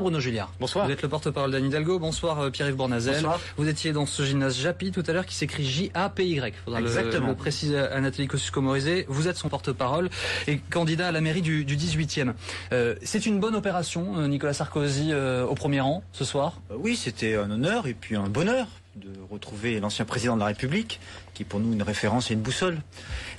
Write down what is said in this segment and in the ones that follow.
Bruno Julliard. Bonsoir. Vous êtes le porte-parole d'Anne Hidalgo. Bonsoir Pierre-Yves Bournazel. Bonsoir. Vous étiez dans ce gymnase Japy tout à l'heure qui s'écrit J-A-P-Y. Faudra le préciser à Nathalie Kosciusko-Morizet. Vous êtes son porte-parole et candidat à la mairie du 18e. C'est une bonne opération, Nicolas Sarkozy au premier rang ce soir? Oui, c'était un honneur et puis un bonheur de retrouver l'ancien président de la République, qui est pour nous une référence et une boussole.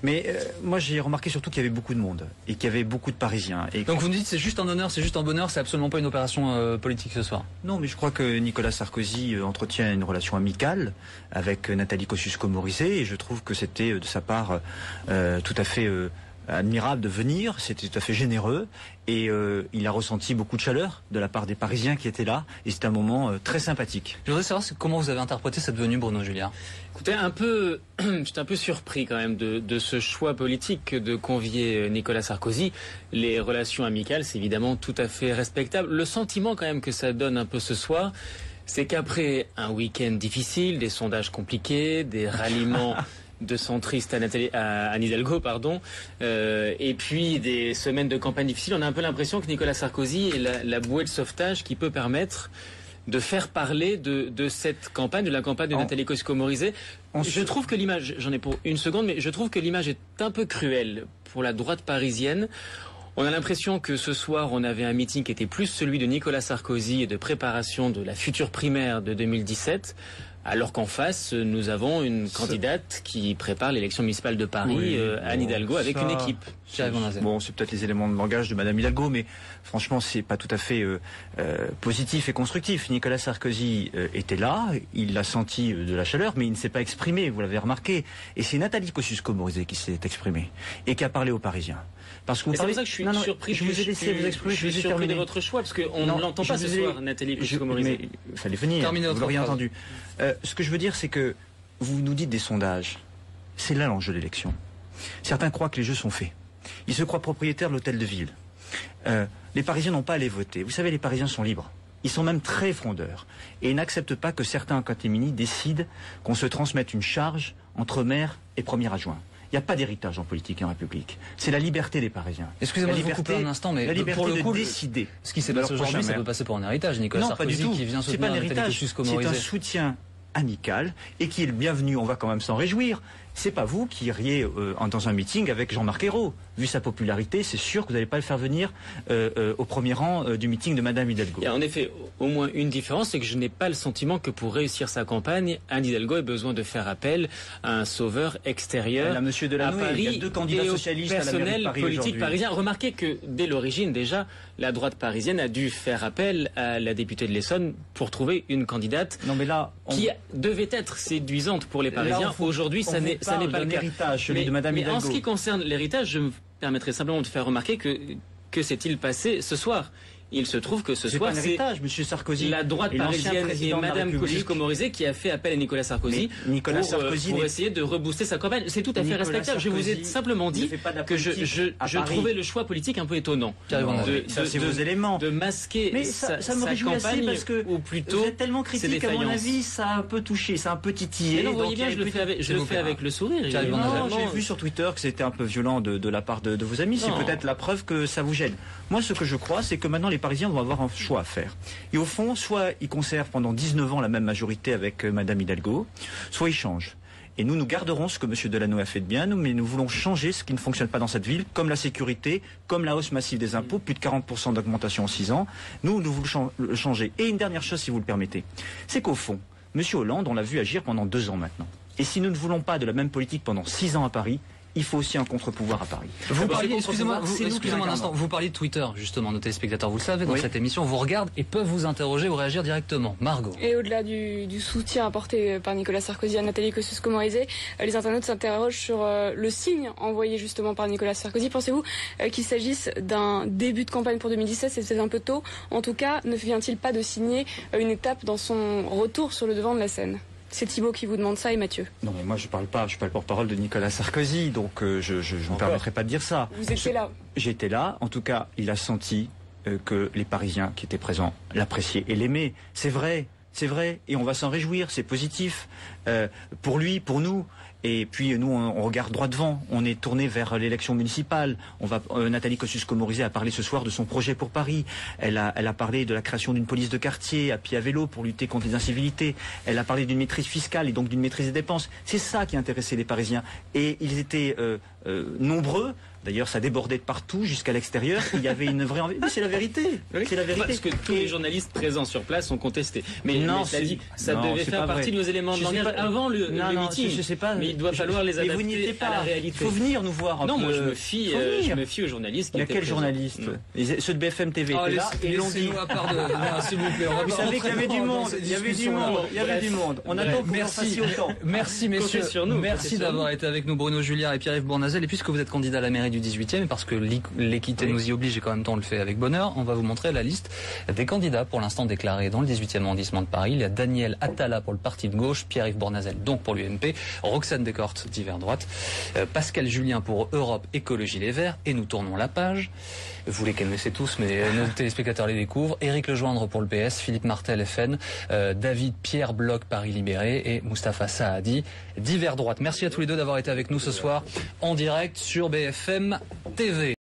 Mais moi j'ai remarqué surtout qu'il y avait beaucoup de monde et qu'il y avait beaucoup de Parisiens. Et donc vous nous dites c'est juste un honneur, c'est juste un bonheur, c'est absolument pas une opération politique ce soir? Non, mais je crois que Nicolas Sarkozy entretient une relation amicale avec Nathalie Kosciusko-Morizet et je trouve que c'était de sa part tout à fait admirable de venir, c'était tout à fait généreux et il a ressenti beaucoup de chaleur de la part des Parisiens qui étaient là et c'était un moment très sympathique. Je voudrais savoir comment vous avez interprété cette venue, Bruno Julliard. Écoutez, j'étais un peu surpris quand même de ce choix politique de convier Nicolas Sarkozy. Les relations amicales, c'est évidemment tout à fait respectable. Le sentiment quand même que ça donne un peu ce soir, c'est qu'après un week-end difficile, des sondages compliqués, des ralliements de centristes à Anne Hidalgo, et puis des semaines de campagne difficiles, on a un peu l'impression que Nicolas Sarkozy est la bouée de sauvetage qui peut permettre de faire parler de cette campagne, de la campagne de Nathalie Kosciusko-Morizet. Je trouve que l'image, j'en ai pour une seconde, mais je trouve que l'image est un peu cruelle pour la droite parisienne. On a l'impression que ce soir, on avait un meeting qui était plus celui de Nicolas Sarkozy et de préparation de la future primaire de 2017, alors qu'en face, nous avons une candidate qui prépare l'élection municipale de Paris, Anne Hidalgo, avec une équipe. Bon, c'est peut-être les éléments de langage de Madame Hidalgo, mais franchement, c'est pas tout à fait positif et constructif. Nicolas Sarkozy était là, il a senti de la chaleur, mais il ne s'est pas exprimé, vous l'avez remarqué. Et c'est Nathalie Kosciusko-Morizet qui s'est exprimée et qui a parlé aux Parisiens. Parce que c'est pour ça que je suis surpris. Je vous ai laissé vous exprimer. Je suis surpris de votre choix parce qu'on ne l'entend pas ce soir, Nathalie Kosciusko-Morizet. Mais il fallait venir. Vous l'auriez entendu. Ce que je veux dire, c'est que vous nous dites des sondages. C'est là l'enjeu de l'élection. Certains croient que les jeux sont faits. Ils se croient propriétaires de l'hôtel de ville. Les Parisiens n'ont pas à aller voter. Vous savez, les Parisiens sont libres. Ils sont même très frondeurs. Et ils n'acceptent pas que certains catémini décident qu'on se transmette une charge entre maire et premier adjoint. Il n'y a pas d'héritage en politique et en République. C'est la liberté des Parisiens. Excusez-moi de vous couper un instant, mais la liberté pour le coup, de décider. Ce qui s'est passé aujourd'hui, ça peut passer pour un héritage. Nicolas Sarkozy qui vient soutenir Nathalie Kosciusko-Morizet. C'est un soutien amical et qui est le bienvenu. On va quand même s'en réjouir. C'est pas vous qui iriez dans un meeting avec Jean-Marc Ayrault. Vu sa popularité, c'est sûr que vous n'allez pas le faire venir au premier rang du meeting de Madame Hidalgo. Il y a en effet au moins une différence, c'est que je n'ai pas le sentiment que pour réussir sa campagne, Anne Hidalgo ait besoin de faire appel à un sauveur extérieur à Paris. Il y a deux candidats socialistes à la mairie de Paris politique parisien. Remarquez que dès l'origine déjà, la droite parisienne a dû faire appel à la députée de l'Essonne pour trouver une candidate qui devait être séduisante pour les Parisiens. Aujourd'hui, ça n'est pas le cas. Héritage, celui de Madame Hidalgo. En ce qui concerne l'héritage, je me permettrai simplement de faire remarquer que s'est-il passé ce soir. Il se trouve que ce soir, c'est Monsieur Sarkozy, la droite parisienne et Madame Kosciusko-Morizet qui a fait appel à Nicolas Sarkozy pour essayer de rebooster sa campagne. C'est tout à fait respectable. Je vous ai simplement dit que je trouvais le choix politique un peu étonnant. De masquer sa campagne, parce que ou plutôt vous êtes tellement critique, à mon avis, ça a un peu touché, ça a un peu titillé. Mais non, vous voyez bien, je le fais avec le sourire. J'ai vu sur Twitter que c'était un peu violent de la part de vos amis. C'est peut-être la preuve que ça vous gêne. Moi, ce que je crois, c'est que maintenant les Parisiens vont avoir un choix à faire. Et au fond, soit ils conservent pendant 19 ans la même majorité avec Madame Hidalgo, soit ils changent. Et nous garderons ce que M. Delanoë a fait de bien, mais nous voulons changer ce qui ne fonctionne pas dans cette ville, comme la sécurité, comme la hausse massive des impôts, plus de 40% d'augmentation en 6 ans. Nous voulons changer. Et une dernière chose, si vous le permettez, c'est qu'au fond, M. Hollande, on l'a vu agir pendant 2 ans maintenant. Et si nous ne voulons pas de la même politique pendant 6 ans à Paris, il faut aussi un contre-pouvoir à Paris. Excusez-moi un instant, vous parliez de Twitter, justement, nos téléspectateurs, vous le savez, dans cette émission, vous regardent et peuvent vous interroger ou réagir directement. Margot. Et au-delà du soutien apporté par Nicolas Sarkozy à Nathalie Kosciusko-Morizet, les internautes s'interrogent sur le signe envoyé justement par Nicolas Sarkozy. Pensez-vous qu'il s'agisse d'un début de campagne pour 2017, c'est peut-être un peu tôt. En tout cas, ne vient-il pas de signer une étape dans son retour sur le devant de la scène ? C'est Thibault qui vous demande ça et Mathieu. Non mais moi je parle pas, je suis pas le porte-parole de Nicolas Sarkozy, donc je ne me permettrai pas de dire ça. Vous étiez là. J'étais là, en tout cas il a senti que les Parisiens qui étaient présents l'appréciaient et l'aimaient. C'est vrai, c'est vrai, et on va s'en réjouir, c'est positif pour lui, pour nous. Et puis nous, on regarde droit devant. On est tourné vers l'élection municipale. Nathalie Kosciusko-Morizet a parlé ce soir de son projet pour Paris. Elle a parlé de la création d'une police de quartier à pied à vélo pour lutter contre les incivilités. Elle a parlé d'une maîtrise fiscale et donc d'une maîtrise des dépenses. C'est ça qui intéressait les Parisiens. Et ils étaient nombreux. D'ailleurs, ça débordait de partout jusqu'à l'extérieur. Il y avait une vraie envie. Mais c'est la vérité. Oui. C'est la vérité. Parce que tous les journalistes présents sur place ont contesté. Mais ça devait faire partie de nos éléments de langage avant le meeting. Je sais pas. Mais il doit falloir les adapter à la réalité. Il faut venir nous voir. Non, moi je me fie aux journalistes. Il y a quels journalistes? Ceux de BFM TV étaient là. Ils l'ont dit. S'il vous plaît. Vous savez qu'il y avait du monde. Il y avait du monde. On attend que vous en fassiez autant. Merci messieurs. Merci d'avoir été avec nous, Bruno Julliard et Pierre-Yves Bournazel. Et puisque vous êtes candidat à la mairie du 18e, et parce que l'équité nous y oblige et qu'en même temps on le fait avec bonheur, on va vous montrer la liste des candidats pour l'instant déclarés dans le 18e arrondissement de Paris. Il y a Daniel Attala pour le parti de gauche, Pierre-Yves Bournazel donc pour l'UMP, Roxane Descortes d'Hiver Droite, Pascal Julien pour Europe Écologie Les Verts, et nous tournons la page. Vous les connaissez tous, mais nos téléspectateurs les découvrent. Éric Lejoindre pour le PS, Philippe Martel FN, David Pierre Bloch Paris Libéré et Moustapha Saadi d'Hiver Droite. Merci à tous les deux d'avoir été avec nous ce soir en direct sur BFM TV.